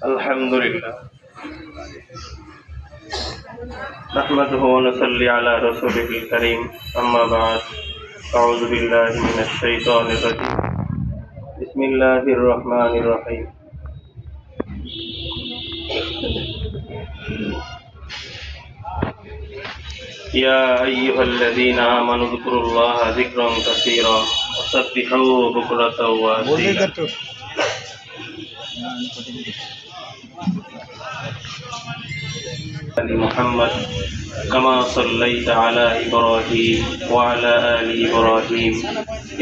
আলহামদুলিল্লাহ নাহমাদুহু ওয়া নুসাল্লি আলা রাসূলিল কারীম আম্মা বা'দ আউযু বিল্লাহি মিনাশ শাইতানির রাজীম বিসমিল্লাহির রহমানির রহিম ইয়া আইয়ুহাল্লাযীনা আমানু যকুরুল্লাহা যিকরান কাসীরা ওয়া সাব্বিহুহু বুকরাতাও ওয়া আসীলা محمد كما صليت على إبراهيم وعلى آل إبراهيم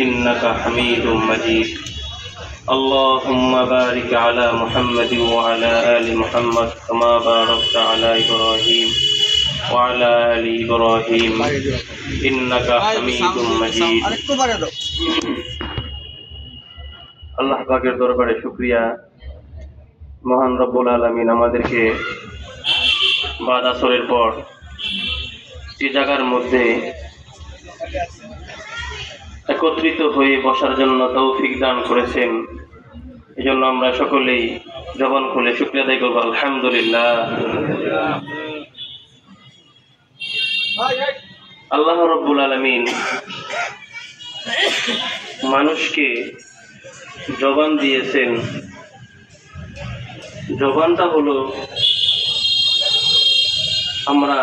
إنك حميد مجيد اللهم بارك على محمد وعلى آل محمد كما باركت على إبراهيم وعلى آل إبراهيم إنك حميد مجيد আল্লাহ পাকের দরবারে শুকরিয়া মহান রব্বুল আলামিন আমাদেরকে বাদ আসরের পর এই জায়গার মধ্যে একত্রিত হয়ে বসার জন্য তৌফিক দান করেছেন। এই জন্য আমরা সকলেই জবান খুলে শুকরিয়া আদায় করব আলহামদুলিল্লাহ। আল্লাহ রব্বুল আলামিন মানুষকে জবান দিয়েছেন। জবানটা হলো আমরা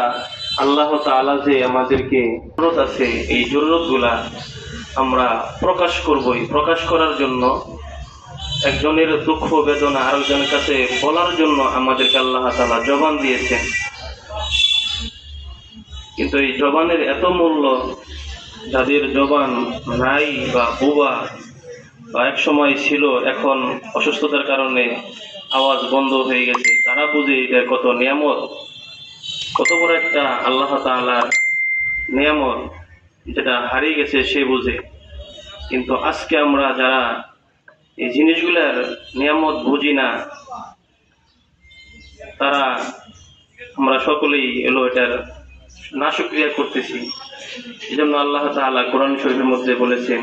আল্লাহ তাআলা যে আমাদেরকে জরুরত আছে এই জরুরতগুলা আমরা প্রকাশ করবই। প্রকাশ করার জন্য একজনের দুঃখ বেদনা আরেকজনের কাছে বলার জন্য আমাদেরকে আল্লাহ তাআলা জবান দিয়েছেন। কিন্তু এই জবানের এত মূল্য, যাদের জবান নাই বা বোবা বা এক সময় ছিল এখন অসুস্থতার কারণে আওয়াজ বন্ধ হয়ে গেছে, তারা বুঝে এটা কত নিয়ামত, কত বড় একটা আল্লাহ তাআলার নিয়ামত, যেটা হারিয়ে গেছে সে বুঝে। কিন্তু আজকে আমরা যারা এই জিনিসগুলার নিয়ামত বুঝি না, তারা আমরা সকলেই এটার নাশুকরিয়া করতেছি। এই জন্য আল্লাহ তাআলা কোরআন শরীফের মধ্যে বলেছেন,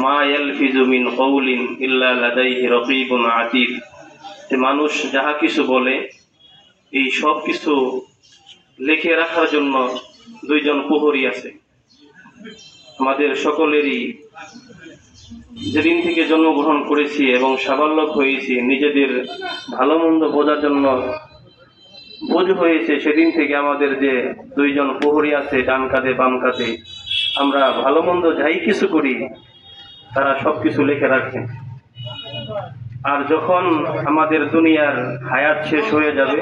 মা ইয়ালফিজু মিন কওলিন ইল্লা লাদাইহি রাকীবুন আতীদ, যে মানুষ যাহা কিছু বলে এই সব কিছু লিখে রাখার জন্য দুইজন প্রহরী আছে। আমাদের সকলেরই যেদিন থেকে জন্মগ্রহণ করেছি এবং সাবালক হয়েছি, নিজেদের ভালো মন্দ বোঝার জন্য বোঝ হয়েছে, সেদিন থেকে আমাদের যে দুইজন প্রহরী আছে ডান কাঁধে বাম কাঁধে, আমরা ভালো মন্দ যাই কিছু করি তারা সবকিছু লিখে রাখে। আর যখন আমাদের দুনিয়ার হায়াত শেষ হয়ে যাবে,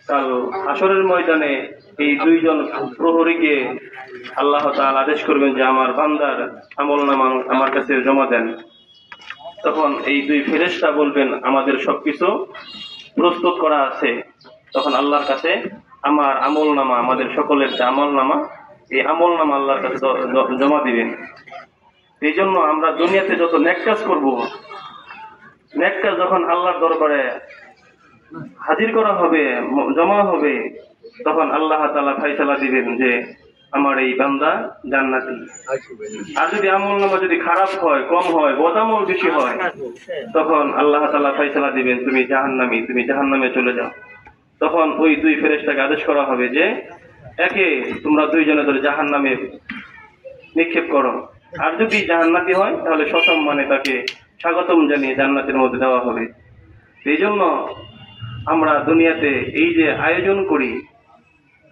কাল হাসরের ময়দানে এই দুইজন প্রহরীকে আল্লাহ তাআলা আদেশ করবেন যে আমার বান্দার আমলনামা আমার কাছে জমা দেন। তখন এই দুই ফেরেশতা বলবেন আমাদের সবকিছু প্রস্তুত করা আছে। তখন আল্লাহর কাছে আমার আমলনামা, আমাদের সকলের যে আমলনামা, এই আমলনামা আল্লাহর কাছে জমা দিবেন। এই জন্য আমরা দুনিয়াতে যত নেক কাজ করব, নেক কাজ যখন আল্লাহর দরবারে হাজির করা হবে, জমা হবে, তখন আল্লাহ তাআলা ফয়সালা দিবেন যে আমার এই বান্দা জান্নাতি। আর যদি আমলনামা যদি খারাপ হয়, কম হয়, বদামল বেশি হয়, তখন আল্লাহ তাআলা ফয়সালা দিবেন তুমি জাহান্নামী, তুমি জাহান্নামে চলে যাও। তখন ওই দুই ফেরেশতাকে আদেশ করা হবে যে একে তোমরা দুইজনে ধরে জাহান্নামে নিক্ষেপ করো। আর যদি জান্নাতি হয় তাহলে সসম্মানে তাকে স্বাগতম জানিয়ে জান্নাতের মধ্যে দেওয়া হবে। এই জন্য আমরা দুনিয়াতে এই যে আয়োজন করি,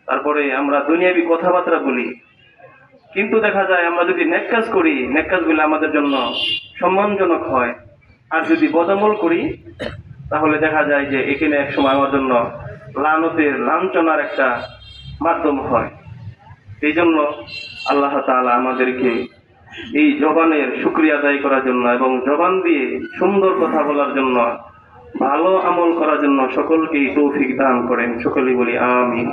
তারপরে আমরা দুনিয়াবি কথাবার্তা বলি, কিন্তু দেখা যায় আমরা যদি নেক কাজ করি, নেক কাজগুলো আমাদের জন্য সম্মানজনক হয়। আর যদি বদামল করি তাহলে দেখা যায় যে এখানে এক সময় আমার জন্য লানতের, লাঞ্ছনার একটা মাধ্যম হয়। এই জন্য আল্লাহ তাআলা আমাদেরকে এই জবানের শুকরিয়া আদায় করার জন্য এবং জবান দিয়ে সুন্দর কথা বলার জন্য, ভালো আমল করার জন্য সকলকেই তৌফিক দান করেন। সকলেই বলি আমিন।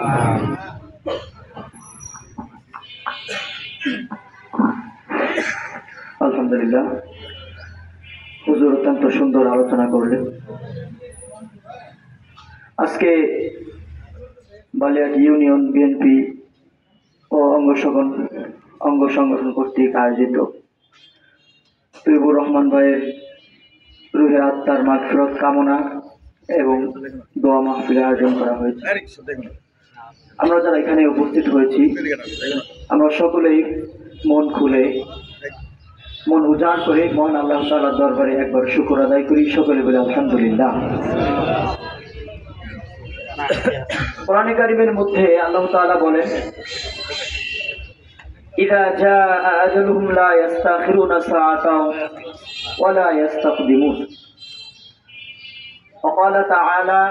আলহামদুলিল্লাহ, হুজুর অত্যন্ত সুন্দর আলোচনা করলেন। আজকে বালিয়াটি ইউনিয়ন বিএনপি ও অঙ্গ সংগঠন কর্তৃক আয়োজিত তৈবুর রহমান ভাইয়ের রুহের আত্মার মাগফিরাত কামনা এবং দোয়া মাহফিলের আয়োজন করা হয়েছে। আমরা যারা এখানে উপস্থিত হয়েছি, আমরা সকলেই মন খুলে, মন উজাড় করে মহান আল্লাহ তাআলার দরবারে একবার শুকর আদায় করি। সকলে বলে আলহামদুলিল্লাহ। কোরআনে কারিমের মধ্যে আল্লাহ তাআলা বলেন, ইযা জাআ আজালুহুম লা ইস্তাখিরুনা সাআতাও ওয়া লা ইস্তাকদিমুন। وقال تعالى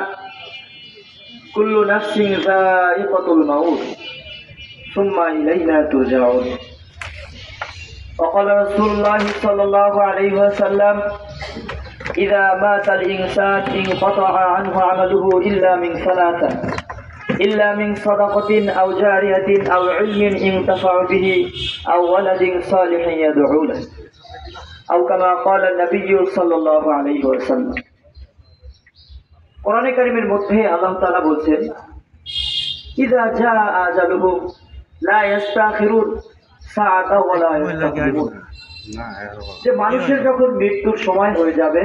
كل نفس ذائقة الموت ثم إلينا ترجعون. وقال رسول الله صلى الله عليه وسلم إذا مات الإنسان انقطع عنه عمله إلا من ثلاثة، إلا من صدقة أو جارية أو علم ينتفع به أو ولد صالح يدعو له، أو كما قال النبي صلى الله عليه وسلم. কোরআনে কারিমের মধ্যে আল্লাহ তাআলা বলছেন, ইযা জাআ আজালুহুম লা ইস্তাখিরুন সাআতা ওয়া লা ইস্তাকদিমুন। যে মানুষের যখন মৃত্যুর সময় হয়ে যাবে,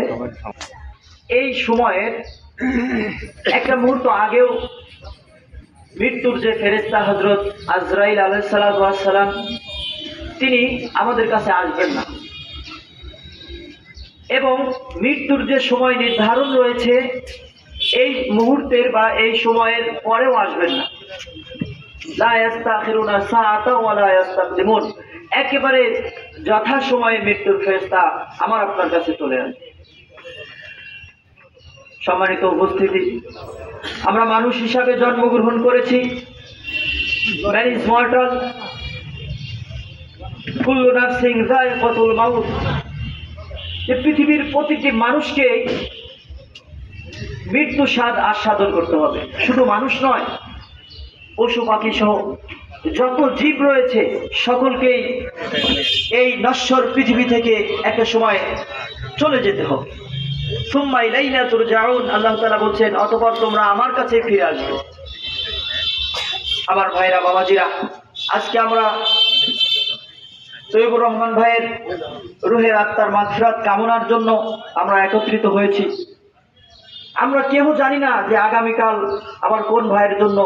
এই সময়ের একটা মুহূর্ত আগেও মৃত্যুর যে ফেরেশতা হযরত আজরাইল আলাইহিস সালাতু ওয়াস সালাম, তিনি আমাদের কাছে আসবেন না, এবং মৃত্যুর যে সময় নির্ধারণ রয়েছে এই মুহূর্তের বা এই সময়ের পরেও আসবেন না। লা ইস্তাখিরুনা সাআতা ওয়া লা ইস্তাকদিমুন। একেবারে যথাসময়ে মৃত্যুর ফেরেশতা আমার আপনার কাছে চলে আসবে। সম্মানিত উপস্থিতি, আমরা মানুষ হিসাবে জন্মগ্রহণ করেছি। ম্যান ইজ মর্টাল, কুল্লু নাফসিন যায়িকাতুল মাউত। এই পৃথিবীর প্রতিটি মানুষকে মৃত্যু স্বাদ আস্বাদন করতে হবে। শুধু মানুষ নয়, পশু পাখি সহ যত জীব রয়েছে সকলকেই এই নশ্বর পৃথিবী থেকে একটা সময় চলে যেতে হবে। সুম্মা ইলাইনা তুরজাউন। আল্লাহ তাআলা বলছেন, অতঃপর তোমরা আমার কাছে ফিরে আসবে। আমার ভাইরা, বাবাজিরা, আজকে আমরা তৈয়বুর রহমান ভাইয়ের রুহের আত্মার মাগফিরাত কামনার জন্য আমরা একত্রিত হয়েছি। আমরা কেউ জানি না যে আগামীকাল আবার কোন ভাইয়ের জন্য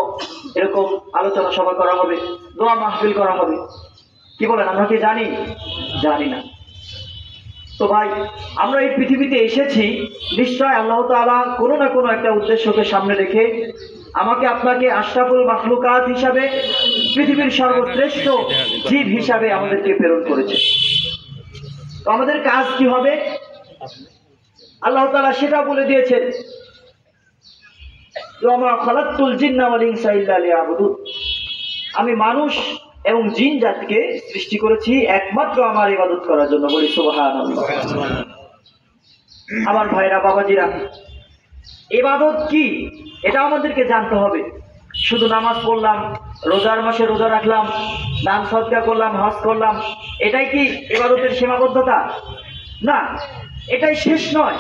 এরকম আলোচনা সভা করা হবে, দোয়া মাহফিল করা হবে। কি বলেন, আমরা কি জানি? জানি না। তো ভাই, আমরা এই পৃথিবীতে এসেছি নিশ্চয় আল্লাহ তাআলা কোনো না কোনো একটা উদ্দেশ্যকে সামনে রেখে আমাকে আপনাকে আশরাফুল মাখলুকাত হিসাবে, পৃথিবীর সর্বশ্রেষ্ঠ জীব হিসাবে আমাদেরকে প্রেরণ করেছে। তো আমাদের কাজ কি হবে? আল্লাহ তাআলা সেটা বলে দিয়েছেন, ওয়া মা খালাকতুল জিন্না ওয়াল ইনসা ইল্লা লিয়াবুদুন। আমি মানুষ এবং জিন জাতিকে সৃষ্টি করেছি একমাত্র আমার ইবাদত করার জন্য। বলি সুবহানাল্লাহ। আমার ভাইরা, বাবাজিরা, ইবাদত কি এটা আমাদেরকে জানতে হবে। শুধু নামাজ পড়লাম, রোজার মাসে রোজা রাখলাম, দান সদকা করলাম, হজ করলাম, এটাই কি ইবাদতের সীমাবদ্ধতা? না, এটাই শেষ নয়।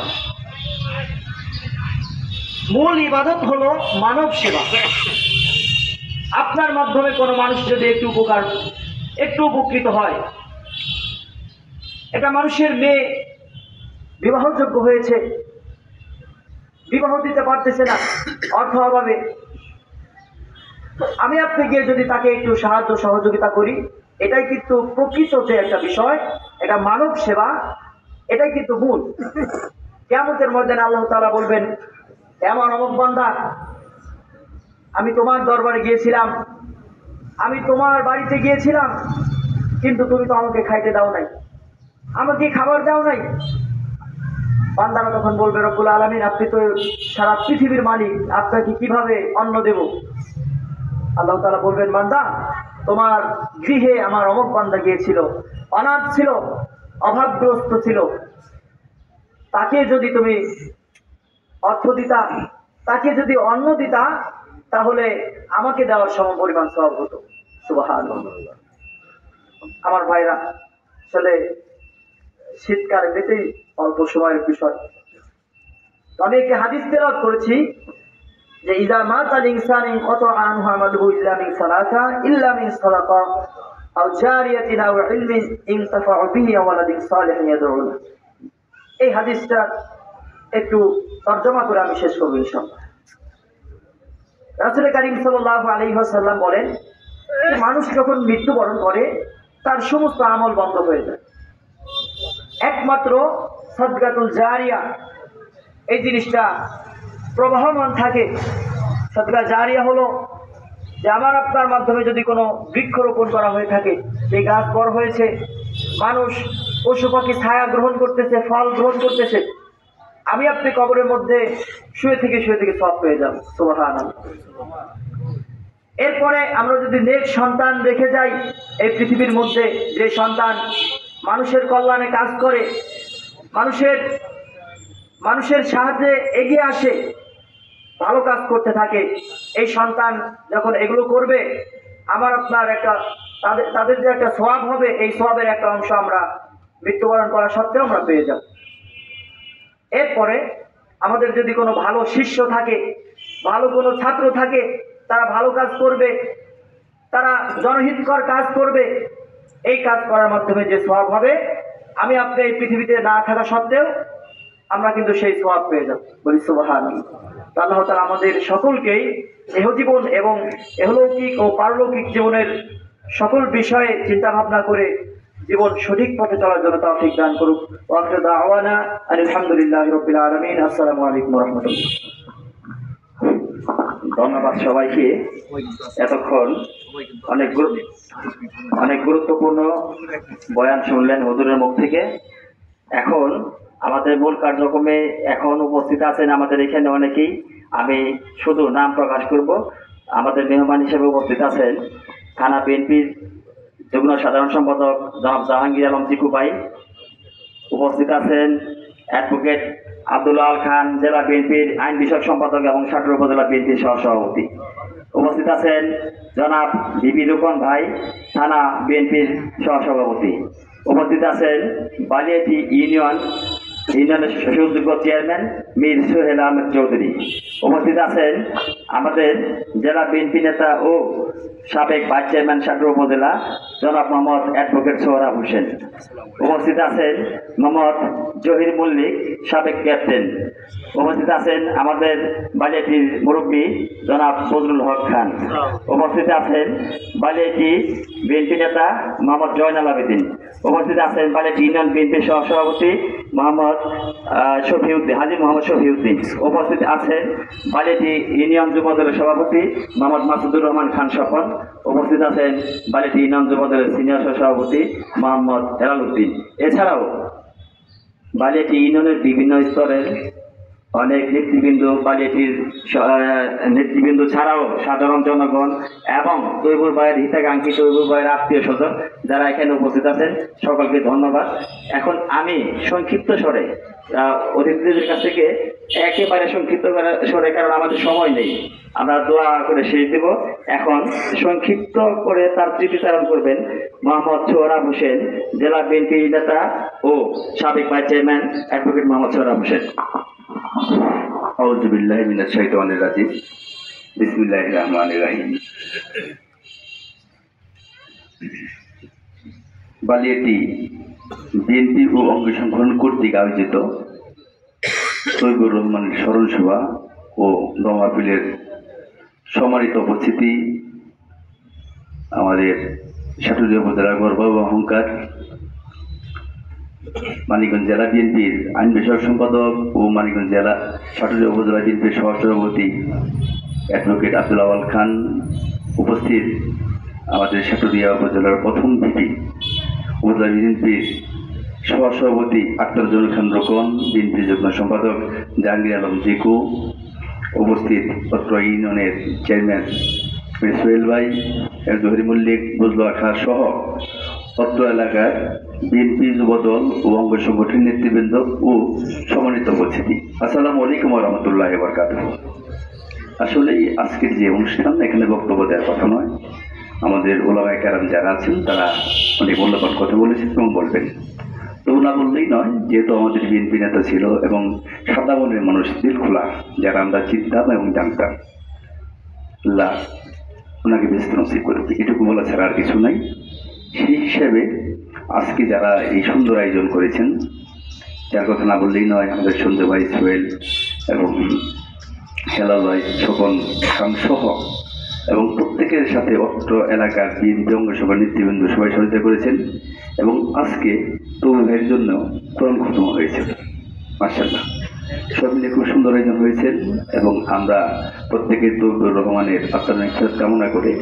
মূল ইবাদত হলো মানব সেবা। আপনার মাধ্যমে কোনো মানুষ যদি একটু উপকৃত হয়, একটা মানুষের মেয়ে বিবাহযোগ্য হয়েছে, বিবাহ দিতে পারতেছে না অর্থ অভাবে, আমি আপনি গিয়ে যদি তাকে একটু সাহায্য সহযোগিতা করি, এটাই কিন্তু প্রকৃত যে একটা বিষয়, এটা মানব সেবা, এটাই কিন্তু মূল। কিয়ামতের ময়দানে আল্লাহ তাআলা বলবেন, এমন অমুক বান্দা, আমি তোমার দরবারে গিয়েছিলাম, আমি তোমার বাড়িতে গিয়েছিলাম, কিন্তু তুমি তো আমাকে খাইতে দাও নাই, আমাকে খাবার দাও নাই। বান্দারা তখন বলবে, রব্বুল আলামিন, আপনি তো সারা পৃথিবীর মালিক, আপনাকে কিভাবে অন্ন দেব? আল্লাহ তাআলা বলবেন, বান্দা, তোমার গৃহে আমার অমুক বান্দা গিয়েছিল, অনাথ ছিল, অভাবগ্রস্ত ছিল, তাকে যদি তুমি অর্থ দিতা, তাকে যদি অন্ন দিতা, তাহলে আমাকে দেওয়ার সম পরিমাণ সওয়াব হতো। সুবহানাল্লাহ। আমার ভাইরা, আসলে শীতকাল এমনিতেই অল্প সময়ের বিষয়। আমি একটি হাদিস তেলাওয়াত করেছি যে ইযা মাতাল ইনসান ইনকাতা আনহু আমালুহু ইল্লা মিন সালাসা, ইল্লা মিন সাদাকা আও জারিয়াতিন আও ইলমিন ইনতাফা'ু বিহি আও ওয়ালাদিন সালিহিন ইয়াদউ লাহু। এই হাদিসটা একটু তর্জমা করে আমি শেষ করবো ইনশাআল্লাহ। রাসূল কারীম সাল্লাল্লাহু আলাইহি ওয়াসাল্লাম বলেন যে মানুষ যখন মৃত্যুবরণ করে তার সমস্ত আমল বন্ধ হয়ে যায়, একমাত্র সাদকাতুল জারিয়া এই জিনিসটা প্রবাহমান থাকে। সাদকা জারিয়া হলো যে আমার আপনার মাধ্যমে যদি কোনো বৃক্ষরোপণ করা হয়ে থাকে, এই গাছ বড় হয়েছে, মানুষ পশু পাখি ছায়া গ্রহণ করতেছে, ফল গ্রহণ করতেছে, আমি আপনি কবরের মধ্যে শুয়ে থেকে সওয়াব পেয়ে যাব। সুবহানাল্লাহ। এরপরে আমরা যদি নেক সন্তান রেখে যাই এই পৃথিবীর মধ্যে, যে সন্তান মানুষের কল্যাণে কাজ করে, মানুষের সাহায্যে এগিয়ে আসে, ভালো কাজ করতে থাকে, এই সন্তান যখন এগুলো করবে আমার আপনার একটা তাদের যে একটা সওয়াব হবে, এই সওয়াবের একটা অংশ আমরা মৃত্যুবরণ করা সত্ত্বেও আমরা পেয়ে যাব। এরপরে আমাদের যদি কোনো ভালো শিষ্য থাকে, ভালো কোনো ছাত্র থাকে, তারা ভালো কাজ করবে, তারা জনহিতকর কাজ করবে, এই কাজ করার মাধ্যমে যে সওয়াব হবে আমি আপনি এই পৃথিবীতে না থাকা সত্ত্বেও আমরা কিন্তু সেই সওয়াব পেয়ে যাব। বলি সুবহানাল্লাহ। আল্লাহ তাআলা আমাদের সকলকেই ইহজীবন এবং ইহলৌকিক ও পারলৌকিক জীবনের সকল বিষয়ে চিন্তা ভাবনা করে জীবন সঠিক পথে চলার জন্য তৌফিক দান করুক। ওয়া আখিরু দাওয়ানা আলহামদুলিল্লাহি রাব্বিল আলামিন। আসসালামু আলাইকুম ওয়া রাহমাতুল্লাহ। ধন্যবাদ সবাইকে। এতক্ষণ অনেক গুরুত্বপূর্ণ বয়ান শুনলেন হুজুরের মুখ থেকে। এখন আমাদের মূল কার্যক্রমে এখন উপস্থিত আছেন আমাদের এখানে অনেকেই, আমি শুধু নাম প্রকাশ করব। আমাদের মেহমান হিসেবে উপস্থিত আছেন থানা বিএনপির যুগ্ম সাধারণ সম্পাদক জনাব জাহাঙ্গীর আলম চিকু ভাই, উপস্থিত আছেন অ্যাডভোকেট আব্দুল্লাহ আল খান জেলা বিএনপির আইন বিষয়ক সম্পাদক এবং সাটুর উপজেলা বিএনপির সহসভাপতি, উপস্থিত আছেন জনাব বিপি রুকন ভাই থানা বিএনপির সহসভাপতি, উপস্থিত আছেন বালিয়াটি ইউনিয়নের সুযোগ্য চেয়ারম্যান মীর সোহেল আহমেদ চৌধুরী, উপস্থিত আছেন আমাদের জেলা বিএনপি নেতা ও সাবেক ভাইস চেয়ারম্যান সাটুর উপজেলা জনাব মোহাম্মদ অ্যাডভোকেট সোহরাব হোসেন, উপস্থিত আছেন মোহাম্মদ জহির মল্লিক সাবেক ক্যাপ্টেন, উপস্থিত আছেন আমাদের বালিয়াটির মুরব্বী জনাব ফজলুল হক খান, উপস্থিত আছেন বালিয়াটি বিএনপি নেতা মোহাম্মদ জয়নাল আবেদিন, উপস্থিত আছেন বালিয়াটি ইউনিয়ন বিএনপির সহসভাপতি মোহাম্মদ শফিউদ্দিন হাজী মোহাম্মদ শফিউদ্দিন, উপস্থিত আছেন বালিয়াটি ইউনিয়ন যুবদলের সভাপতি মোহাম্মদ মাসুদুর রহমান খান স্বপন, উপস্থিত আছেন বালিয়াটি ইউনিয়ন যুবদলের সিনিয়র সভাপতি মোহাম্মদ হেলাল উদ্দিন। এছাড়াও বালিয়াটি ইউনিয়নের বিভিন্ন স্তরের অনেক নেতৃবৃন্দ, বালিয়াটির নেতৃবৃন্দ ছাড়াও সাধারণ জনগণ এবং তৈবুর ভাইয়ের হিতাকাঙ্ক্ষী তৈবুর ভাইয়ের আত্মীয় স্বজন যারা এখানে উপস্থিত আছেন সকলকে ধন্যবাদ। এখন আমি সংক্ষিপ্ত স্বরে অতিথিদের কাছ থেকে একেবারে সংক্ষিপ্ত স্বরে, কারণ আমাদের সময় নেই, আমরা দোয়া করে শেষ দেব। এখন সংক্ষিপ্ত করে তার স্মৃতিচারণ করবেন মোহাম্মদ সোহরাব হোসেন জেলা বিএনপি নেতা ও সাবেক vice chairman advocate Mohammad Sohrab Hossain. আউযু বিল্লাহি মিনাশ শাইতানির রাজিম। বিসমিল্লাহির রহমানির রহিম। বালিয়াটি বিএনপি ও অঙ্গ সংগঠন কর্তৃক আয়োজিত তৈবুর রহমানের স্মরণ সভা ও দমাপিলের সম্মানিত উপস্থিতি, আমাদের সাটুরিয়া উপজেলার গর্ব ও অহংকার, মানিকগঞ্জ জেলা বিএনপির আইন বিষয়ক সম্পাদক ও মানিকগঞ্জ জেলা সাটুরিয়া উপজেলা বিএনপির সহসভাপতি অ্যাডভোকেট আব্দুল্লাহ আল খান, উপস্থিত আমাদের সাটুরিয়া উপজেলার প্রথম ভিপি উপজেলা বিএনপির সহসভাপতি আক্তার জহুর খান রোকন, বিএনপির যুগ্ম সম্পাদক জাহাঙ্গীর আলম জিকু, উপস্থিত অত্র ইউনিয়নের চেয়ারম্যান সোহেল ভাই, জহির মল্লিক, বজলুয়া খাঁ সহ অত্র এলাকার বিএনপি যুবদল ও অঙ্গ সংগঠন নেতৃবৃন্দ ও সম্মানিত উপস্থিতি, আসসালামু আলাইকুম ওয়া রাহমাতুল্লাহি ওয়া বারাকাতুহু। আসলে আজকের যে অনুষ্ঠান, এখানে বক্তব্য দেওয়ার কথা নয়, আমাদের ওলামায়ে কেরাম যারা আছেন তারা অনেক মূল্যবান কথা বলেছেন এবং বলবেন, তবু না বললেই নয়, যেহেতু আমাদের বিএনপি নেতা ছিল এবং সাদা মনের মানুষ, দিল খোলা, যারা আমরা চিনতাম এবং জানতাম, আল্লাহ ওনাকে ব্যস্ত নসিব করবে, এটুকু বলা ছাড়া আর কিছু নাই। সেই হিসেবে আজকে যারা এই সুন্দর আয়োজন করেছেন যার কথা না বললেই নয়, আমাদের সঞ্জয় ভাই, সোহেল এবং হেলাল ভাই, স্বপন খান সহ এবং প্রত্যেকের সাথে অত্র এলাকার বিএনপি অঙ্গসভা নেতৃবৃন্দ সবাই সহযোগিতা করেছেন। এবং আজকে তবু ভাইয়ের জন্য কোরআন খতম হয়েছে, মাশাআল্লাহ। সব মিলে খুব সুন্দর আয়োজন হয়েছে এবং আমরা প্রত্যেকে তৌহিদুর রহমানের আত্মার নিঃশ্বাস কামনা করে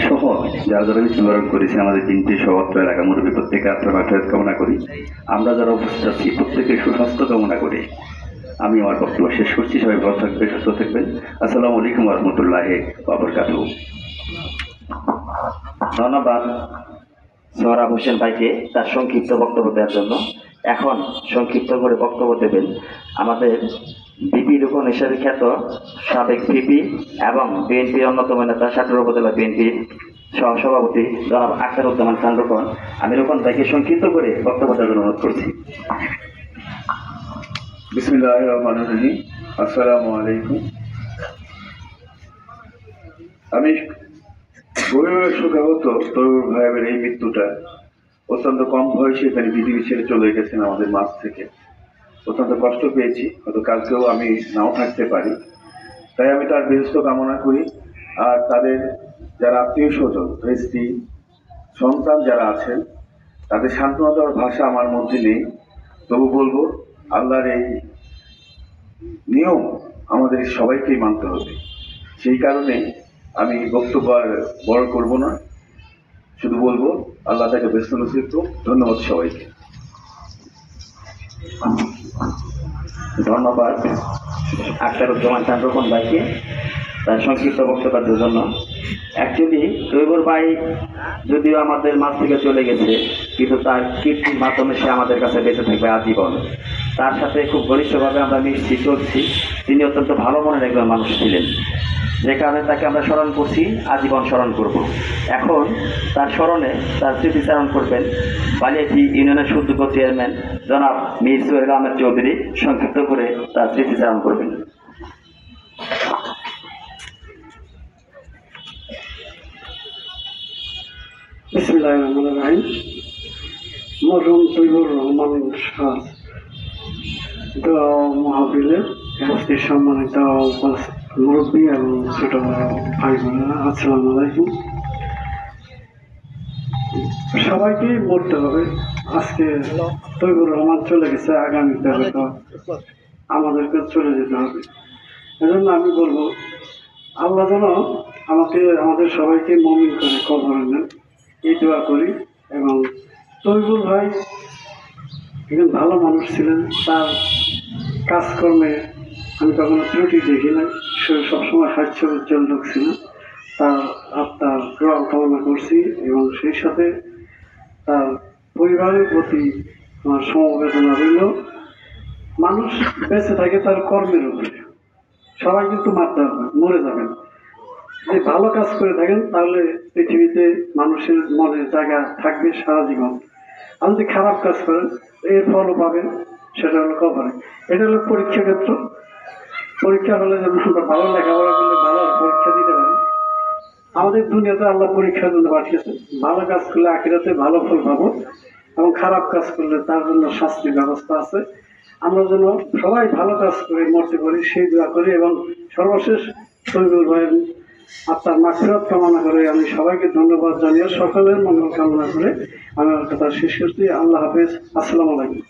সহ যারা যারা মৃত্যুবরণ করেছেন আমাদের বিএনপি সহ অত্র এলাকা মুরব্বী প্রত্যেকে আত্মার মাঠের কামনা করি। আমরা যারা উপস্থিত আছি প্রত্যেকের সুস্বাস্থ্য কামনা করে আমি আমার বক্তব্য শেষ করছি। সবাই ভালো থাকবেন, সুস্থ থাকবেন। আসসালামু আলাইকুম ওয়া রাহমাতুল্লাহি ওয়া বারাকাতুহু। ধন্যবাদ সোহরাব হোসেন ভাইকে তার সংক্ষিপ্ত বক্তব্য দেওয়ার জন্য। এখন সংক্ষিপ্ত করে বক্তব্য দেবেন আমাদের বিপি রুকন হিসেবে খ্যাত সাবেক ভিপি এবং বিএনপির অন্যতম নেতা সাটোর উপজেলা বিএনপির সহসভাপতি জনাব আখতারুজ্জামান খান রুকন। আমি রুকন ভাইকে সংক্ষিপ্ত করে বক্তব্য দেওয়ার জন্য অনুরোধ করছি। বিসমিল্লাহির রহমানির রহিম। আসসালামু আলাইকুম। আমি গভীরভাবে শোকাহত তরুণ ভাইয়ের এই মৃত্যুটা। অত্যন্ত কম বয়সে এখানে পৃথিবী ছেড়ে চলে গেছেন আমাদের মাঝ থেকে। অত্যন্ত কষ্ট পেয়েছি, হয়তো কালকেও আমি নাও থাকতে পারি। তাই আমি তার বেহেশত কামনা করি। আর তাদের যারা আত্মীয় স্বজন, স্ত্রী, সন্তান যারা আছেন, তাদের সান্ত্বনা দেওয়ার ভাষা আমার মধ্যে নেই। তবু বলবো, আল্লাহর এই নিয়ম আমাদের সবাইকেই মানতে হবে। সেই কারণে আমি বক্তব্য আর বড় করব না, শুধু বলবো আল্লাহ তাকে ব্যস্ত নসিব করুন। ধন্যবাদ সবাইকে। ধন্যবাদ আখতারুজ্জামান খান রুকন ভাইকে তার সংক্ষিপ্ত বক্তব্যের জন্য। অ্যাকচুয়ালি তৈবুর ভাই যদিও আমাদের মাঝ থেকে চলে গেছে, কিন্তু তার কীর্তির মাধ্যমে সে আমাদের কাছে বেঁচে থাকবে আজীবন। তার সাথে খুব ঘনিষ্ঠভাবে আমরা মিশছি, চলছি। তিনি অত্যন্ত ভালো মনের একজন মানুষ ছিলেন, যে কারণে তাকে আমরা স্মরণ করছি, আজীবন স্মরণ করব। এখন তার স্মরণে তার স্মৃতিচারণ করবেন বালিয়াটি ইউনিয়নের সুযোগ্য চেয়ারম্যান জনাব মীর সোহেল আহমেদ চৌধুরী। সংক্ষিপ্ত করে তার স্মৃতিচারণ করবেন। বিসমিল্লাহির রহমানির রহিম। মরহুম তৈবুর রহমান শাহ দোয়া মাহফিলের উপস্থিত সম্মানিত মুরব্বী এবং ছোট ভাই বোনেরা, আসসালামু আলাইকুম। সবাইকেই মরতে হবে। আজকে তৈবুর রহমান চলে গেছে, আগামীতে হয়তো আমাদেরকে চলে যেতে হবে। এজন্য আমি বলবো আল্লাহ যেন আমাদের সবাইকে মুমিন করে কবরে নেন, এই দোয়া করি। এবং তৈবুর ভাই একজন ভালো মানুষ ছিলেন, তার কাজকর্মে আমি কখনো ত্রুটি দেখি না, সে সবসময় হাস্য উজ্জ্বল লোক ছিল। তার আত্মার দোয়া কামনা করছি এবং সেই সাথে তার পরিবারের প্রতি আমার সমবেদনা রইল। মানুষ বেঁচে থাকে তার কর্মের উপরে, সবাই কিন্তু মারতে হবে, মরে যাবেন। যদি ভালো কাজ করে থাকেন তাহলে পৃথিবীতে মানুষের মনে জায়গা থাকবে সারা জীবন। আর যদি খারাপ কাজ করেন এর ফলও পাবেন, সেটা হলো কবরে। এটা হলো পরীক্ষা ক্ষেত্র। পরীক্ষা হলে যেমন আমরা ভালো লেখাপড়া করলে ভালো পরীক্ষা দিতে পারি, আমাদের দুনিয়াতে আল্লাহ পরীক্ষার জন্য পাঠিয়েছে। ভালো কাজ করলে আখিরাতে ভালো ফল পাবো এবং খারাপ কাজ করলে তার জন্য শাস্তির ব্যবস্থা আছে। আমরা যেন সবাই ভালো কাজ করে মরতে পারি সেই দোয়া করি। এবং সর্বশেষ তৈবুর ভাইয়ের আত্মার মাগফিরাত কামনা করে আমি সবাইকে ধন্যবাদ জানিয়ে সকলের মঙ্গল কামনা করে আমি আমার কথা শেষ করছি। আল্লাহ হাফেজ। আসসালামু আলাইকুম।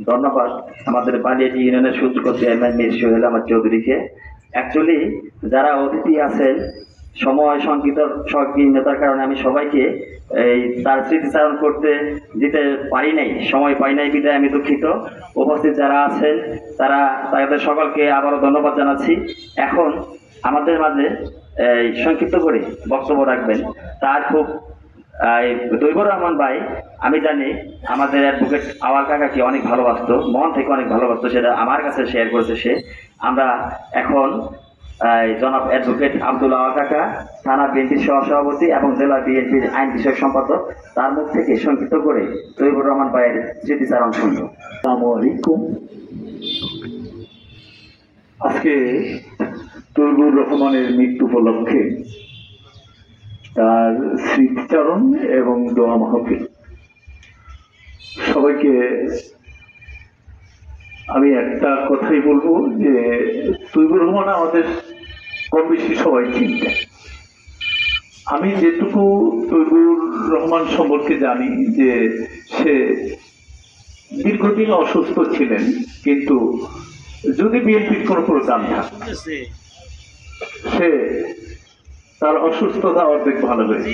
ধন্যবাদ আমাদের বালিয়াটি ইউনিয়নের সুযোগ্য চেয়ারম্যান মীর সোহেল আহমেদ চৌধুরীকে। অ্যাকচুয়ালি যারা অতিথি আছেন, সময় সংকীর্ণতার কারণে আমি সবাইকে তার স্মৃতিচারণ করতে দিতে পারি নাই, সময় পাই নাই, বিদায় আমি দুঃখিত। উপস্থিত যারা আছেন তাদের সকলকে আবারও ধন্যবাদ জানাচ্ছি। এখন আমাদের মাঝে সংক্ষিপ্ত করে বক্তব্য রাখবেন তার খুব তৈবুর রহমান ভাই। আমি জানি আমাদের অ্যাডভোকেট আওয়াল কাকাকে অনেক ভালোবাসতো, মন থেকে অনেক ভালোবাসতো, সেটা আমার কাছে শেয়ার করেছে সে। আমরা এখন জনাব অ্যাডভোকেট আব্দুল আওয়াল কাকা, থানা বিএনপির সহসভাপতি এবং জেলা বিএনপির আইন বিষয়ক সম্পাদক, তার মুখ থেকে সংক্ষিপ্ত করে তৈবুর রহমান ভাইয়ের স্মৃতিচারণ শুনব। আসসালামু আলাইকুম। আজকে তৈবুর রহমানের মৃত্যু উপলক্ষে তার স্মৃতিচারণ এবং দোয়া মাহফিল সবাইকে আমি একটা কথাই বলবো যে তৈবুর রহমান আমাদের কম বেশি সবাই চিনতেন। আমি যেটুকু তৈবুর রহমান সম্পর্কে জানি যে সে দীর্ঘদিন অসুস্থ ছিলেন, কিন্তু যদি বিএনপির কোনো প্রোগ্রাম থাকে সে তার অসুস্থতা অর্ধেক ভালো হয়েছে।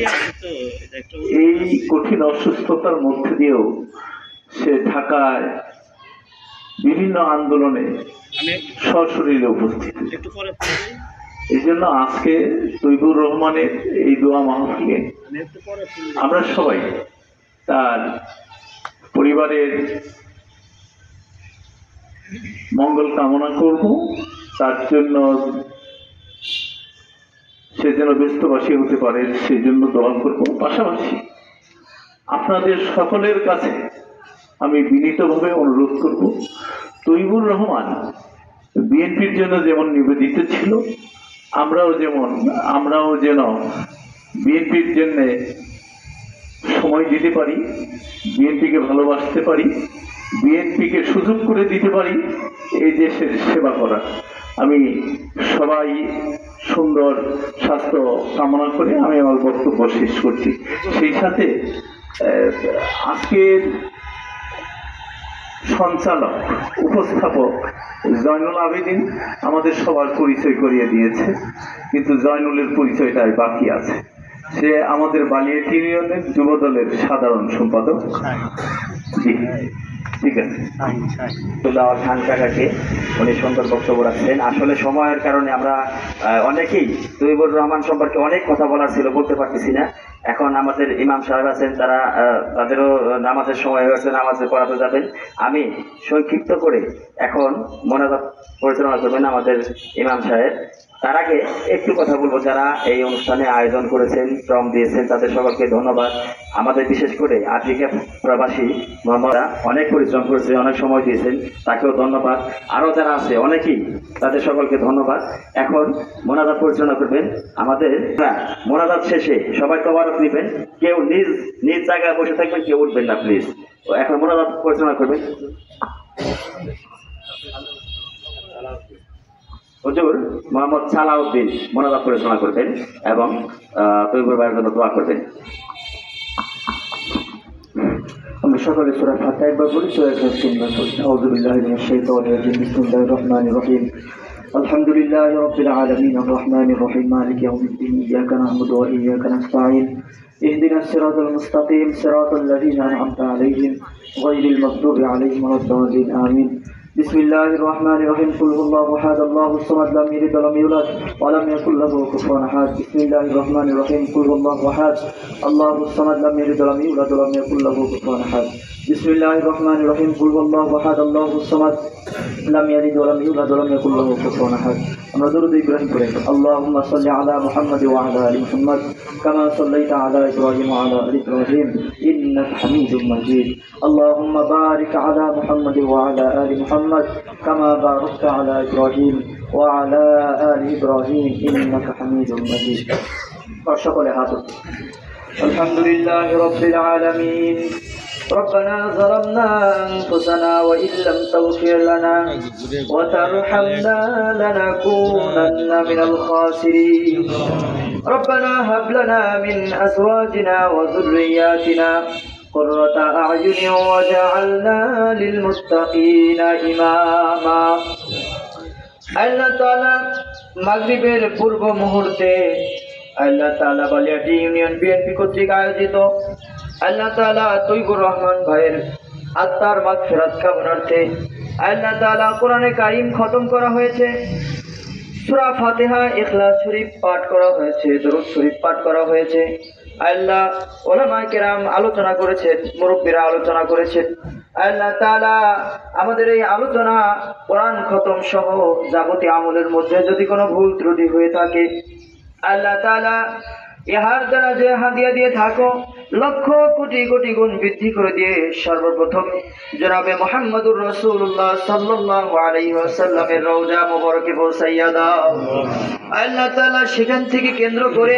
এই কঠিন অসুস্থতার মধ্যে দিয়েও সে ঢাকায় বিভিন্ন আন্দোলনে সশরীরে উপস্থিত। এই জন্য আজকে তৈবুর রহমানের এই দোয়া মাহফিলে আমরা সবাই তার পরিবারের মঙ্গল কামনা করব, তার জন্য সে যেন ব্যস্তবাসী হতে পারে সেই জন্য দোয়া করব। পাশাপাশি আপনাদের সকলের কাছে আমি বিনীতভাবে অনুরোধ করব, তৈবুর রহমান বিএনপির জন্য যেমন নিবেদিত ছিল, আমরাও যেন বিএনপির জন্য সময় দিতে পারি, বিএনপিকে ভালোবাসতে পারি, বিএনপিকে সুযোগ করে দিতে পারি এই দেশের সেবা করার। আমি সবাই সুন্দর স্বাস্থ্য কামনা করে আমি আমার বক্তব্য শেষ করছি। সেই সাথে আজকের সঞ্চালক উপস্থাপক জয়নুল আবেদিন আমাদের সবার পরিচয় করিয়ে দিয়েছে, কিন্তু জয়নুলের পরিচয়টাই বাকি আছে। সে আমাদের বালিয়াটি ইউনিয়নের যুবদলের সাধারণ সম্পাদক। জি, ঠিক আছে। খান কাকাকে উনি সুন্দর বক্তব্য রাখছেন। আসলে সময়ের কারণে আমরা অনেকেই তৈবুর রহমান সম্পর্কে অনেক কথা বলার ছিল, বলতে পারতেছি না। এখন আমাদের ইমাম সাহেব আছেন, তাদেরও নামাজের সময় হয়েছে, নামাজে পড়াতে যাবেন। আমি সংক্ষিপ্ত করে এখন মোনাজাত পরিচালনা করবেন আমাদের ইমাম সাহেব। তার আগে একটু কথা বলবো, যারা এই অনুষ্ঠানে আয়োজন করেছেন, শ্রম দিয়েছেন, তাদের সকলকে ধন্যবাদ। আমাদের বিশেষ করে আফ্রিকা প্রবাসী মোহাম্মদরা অনেক পরিশ্রম করেছে, অনেক সময় দিয়েছেন, তাকেও ধন্যবাদ। আরও যারা আছে অনেকেই, তাদের সকলকে ধন্যবাদ। এখন মোনাজাত পরিচালনা করবেন আমাদের। মোনাজাত শেষে সবাই তবারক নেবেন, কেউ নিজ নিজ জায়গায় বসে থাকবেন, কেউ উঠবেন না প্লিজ। এখন মোনাজাত পরিচালনা করবেন হুজুর মোহাম্মদ সালাউদ্দিন মোনাজাত পরিচালনা করবেন এবং তৈবুর ভাইয়ের জন্য দোয়া করবেন। আমরা সকলে সূরা ফাতিহা একবার পড়ি, সূরা ইখলাস তিনবার পড়ি। আউযু বিল্লাহি মিনাশ শাইতানির রাজিম। বিসমিল্লাহির রহমানির রহিম। আলহামদুলিল্লাহি রাব্বিল আলামিন আর রহমানির রহিম মালিকি ইয়াউমিদ্দিন। ইয়্যাকা না'বুদু ওয়া ইয়্যাকা নাস্তাঈন। ইহদিনাস সিরাতাল মুস্তাকিম সিরাতাল লাযীনা আন'আমতা আলাইহিম গায়রিল মাগদুবি আলাইহিম ওয়ালাদ-দাল্লিন। আমিন। বিসমিল্লাহির রহমানির রহিম। কুল হুয়াল্লাহু আহাদ আল্লাহুস সামাদ লাম ইয়ালিদ ওয়া লাম ইউলাদ ওয়া লাম ইয়াকুল লাহু কুফুয়ান আহাদ। বিসমিল্লাহির রহমানির রহিম। কুল হুয়াল্লাহু আহাদ আল্লাহুস সামাদ লাম ইয়ালিদ ওয়া লাম ইউলাদ ওয়া লাম ইয়াকুল লাহু কুফুয়ান আহাদ। বিসমিল্লাহির রহমানির রহিম। কুল হুয়াল্লাহু আহাদ আল্লাহুস সামাদ লাম ইয়ালিদ ওয়া লাম ইউলাদ ওয়া লাম ইয়াকুল লাহু কুফুয়ান আহাদ। আমরা দরুদ ইব্রাহিম পড়ি। আল্লাহুম্মা সাল্লি আলা মুহাম্মাদ ওয়া আলা আলি মুহাম্মাদ কামা সাল্লাইতা আলা ইব্রাহিম ওয়া আলা আলি ইব্রাহিম ইন্নাকা হামিদুম মাজিদ। আল্লাহুম্মা বারিক আলা মুহাম্মাদ ওয়া আলা আলি মুহাম্মাদ কামা বারাকতা আলা ইব্রাহিম ওয়া আলা আলি ইব্রাহিম ইন্নাকা হামিদুম মাজিদ। সকলে হাত উঠান। আলহামদুলিল্লাহি রাব্বিল আলামিন। ربنا ظلمنا أنفسنا وإن لم تغفر لنا وترحمنا لنكونن من الخاسرين. ربنا هب لنا من أزواجنا وذرياتنا قرة أعين وجعلنا للمتقين إماما. আল্লাহ তাআলা মাগরিবের পূর্ব মুহূর্তে আল্লাহ তাআলা বালিয়াটি ইউনিয়ন বিএনপি কর্তৃক আয়োজিত আল্লাহ তাআলা তৈবুর রহমান ভাইয়ের আত্মার মাগফিরাত কামনার্থে আল্লাহ তাআলা কোরআনে কারীম খতম করা হয়েছে, সূরা ফাতিহা, ইখলাস শরীফ পাঠ করা হয়েছে, দরুদ শরীফ পাঠ করা হয়েছে। আল্লাহ উলামায়ে কেরাম আলোচনা করেছেন, মুরব্বিরা আলোচনা করেছেন। আল্লাহ তাআলা আমাদের এই আলোচনা কোরআন খতম সহ যাবতীয় আমলের মধ্যে যদি কোনো ভুল ত্রুটি হয়ে থাকে, আল্লাহ তাআলা ইহার দ্বারা যে হাদিয়া দিয়ে থাকো লক্ষ কোটি কোটি গুণ বৃদ্ধি করে দিয়ে সর্বপ্রথম জনাবে মুহাম্মদুর রাসূলুল্লাহ সাল্লাল্লাহু আলাইহি ওয়াসাল্লামের রওজা মুবারকে পৌঁছাইয়া দাও। আল্লাহ তাআলা সেখান থেকে কেন্দ্র করে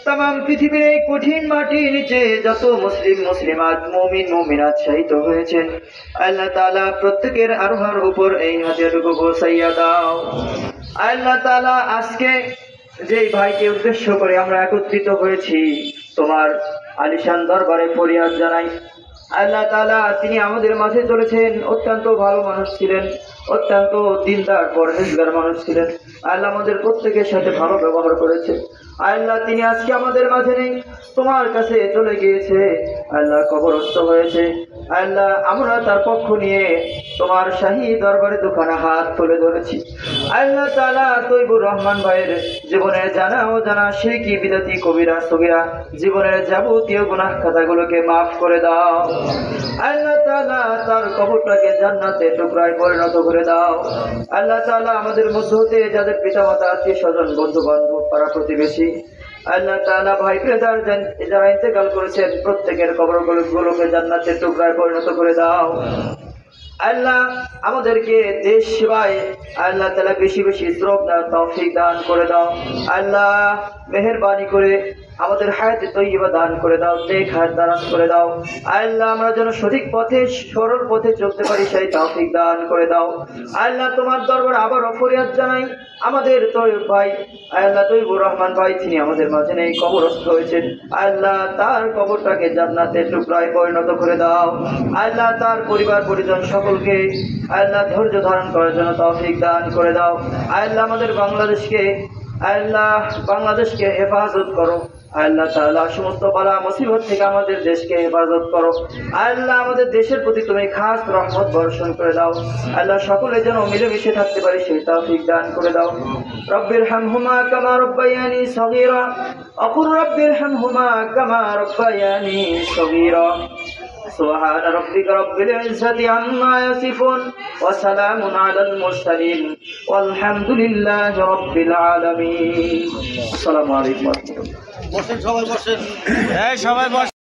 तमाम পৃথিবীর এই কঠিন মাটির নিচে যত মুসলিম মুসলিমাত মুমিন মুমিনাত শহীদ হয়েছেন, আল্লাহ তাআলা প্রত্যেকের আরোহার উপর এই হাদিয়াটুকু পৌঁছাইয়া দাও। আল্লাহ তাআলা আজকে যেই ভাইকে উদ্দেশ্য করে আমরা একত্রিত হয়েছি, তোমার আলিশান দরবারে ফরিয়াদ জানাই। আল্লাহ তাআলা তিনি আমাদের মাঝে চলেছেন, অত্যন্ত ভালো মানুষ ছিলেন, অত্যন্ত দিনদার পরহেজগার মানুষ ছিলেন। আল্লাহ আমাদের প্রত্যেকের সাথে ভালো ব্যবহার করেছে। আল্লাহ তিনি আজকে আমাদের মাঝে নেই, তোমার কাছে চলে গিয়েছে, আল্লাহ কবরস্থ হয়েছে। আল্লাহ আমরা তার পক্ষ নিয়ে তোমার শাহী দরবারে দুখানা হাত তুলে ধরেছি। আল্লাহ তাআলা তৈবুর রহমান ভাইয়ের জীবনের জানা ও জানা শিরকি বিদাতি কবিরা সগীরা জীবনের যাবতীয় গুনাহ খাতাগুলোকে মাফ করে দাও। আল্লাহ তাআলা তার কবরটাকে জান্নাতের টুকরায় পরিণত করে দাও। আল্লাহ তাআলা আমাদের মধ্য হতে যাদের পিতামাতা আত্মীয় স্বজন বন্ধু বান্ধব পাড়া প্রতিবেশী, আল্লাহ তাআলা ভাই ব্রাদার যারা ইন্তেকাল করেছেন প্রত্যেকের কবরগুলোকে জান্নাতের টুকরায় পরিণত করে দাও। আল্লাহ আমাদেরকে দেশ সেবায় আল্লাহ তাআলা বেশি বেশি শ্রম দান তৌফিক দান করে দাও। আল্লাহ মেহেরবানি করে আমাদের হায়াতে তৈয়বা দান করে দাও, নেক হায়াত দারাজ করে দাও। আল্লাহ আমরা যেন সঠিক পথে সরল পথে চলতে পারি সেই তৌফিক দান করে দাও। আল্লাহ তোমার দরবারে আবার ফরিয়াদ জানাই, আমাদের তৈয়ব ভাই আল্লাহ তৈবুর রহমান ভাই তিনি আমাদের মাঝে নেই, কবরস্থ হয়েছেন। আল্লাহ তার কবরটাকে জান্নাতের টুকরায় পরিণত করে দাও। আল্লাহ তার পরিবার পরিজন সকলকে আল্লাহ ধৈর্য ধারণ করার জন্য তৌফিক দান করে দাও। আল্লাহ আমাদের বাংলাদেশকে হেফাজত করো। আল্লাহ তাআলা সমস্ত বালা মুসিবত থেকে আমাদের দেশকে হেফাজত করো। আল্লাহ আমাদের দেশের প্রতি তুমি খাস রহমত বর্ষণ করে দাও। আল্লাহ সকলে যেন মিলেমিশে থাকতে পারি সেই তৌফিক দান করে দাও। রব্বির হামহুমা কামা রব্বায়ানি সগীরা আকুর রব্বির হামহুমা কামা রব্বায়ানি সগীরা। سبحان ربك رب العزة عما يصفون وسلام على المرسلين والحمد لله رب العالمين. السلام عليكم ورحمة الله.